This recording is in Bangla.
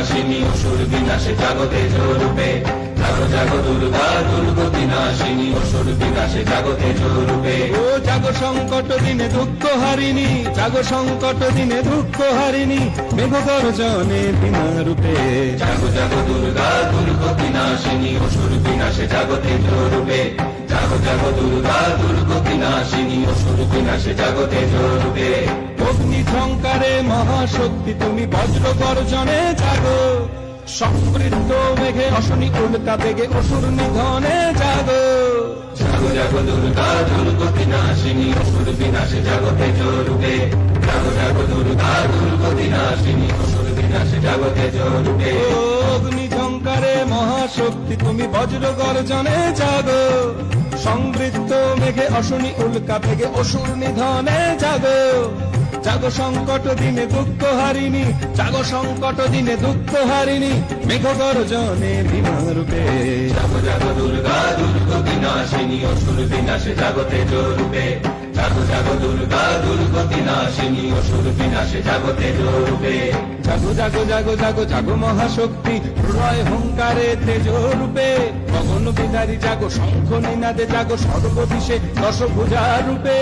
নাশিনী অসুর বিনাশে জাগো তেজ রূপে, জাগো জাগো দুর্গা দুর্গতি নাশিনী অসুর বিনাশে জাগো তেজ রূপে। ও জাগো সংকট দিনে দুঃখ হারিণী, জাগো সংকট দিনে দুঃখ হারিণী, মেঘ গর্জনে বিনা রূপে। জাগো জাগো দুর্গা দুর্গতি নাশিনী অসুর বিনাশে জাগো তেজ রূপে, জাগো জাগো দুর্গা দুর্গতি নাশিনী অসুর বিনাশে জাগো তেজ রূপে। অগ্নি ঝঙ্কারে মহাশক্তি তুমি বজ্র গর্জনে জাগো, সমৃদ্ধ মেঘে অশনি উল্কা বেগে অসুর নিধনে জাগো। জাগো জাগো দুর্গা দুর্গতি নাশিনী অসুর বিনাশে জাগো তেজ রূপে, জাগো জাগো দুর্গা দুর্গতি নাশিনী অসুর বিনাশে জাগো তেজ রূপে। অগ্নি ঝঙ্কারে মহাশক্তি তুমি বজ্র গর্জনে জাগো, সমৃদ্ধ মেঘে অশনি উল্কা বেগে অসুর নিধনে জাগো। জাগো সংকট দিনে দুঃখ হারিণী, জাগো সংকট দিনে দুঃখ হারিণী, মেঘ গর্জনে বিনা রূপে। জাগো জাগো দুর্গা দুর্গতি নাশিনী অসুর বিনাশে জাগো তেজ রূপে, জাগো জাগো দুর্গা দুর্গতি নাশিনী অসুর বিনাশে জাগো তেজ রূপে। জাগো জাগো জাগো জাগো জাগো মহাশক্তি প্রলয় হুঙ্কারে তেজ রূপে, গগন বিদারী জাগো শঙ্খ নিনাদে জাগো সর্বদিশে দশভুজা রূপে।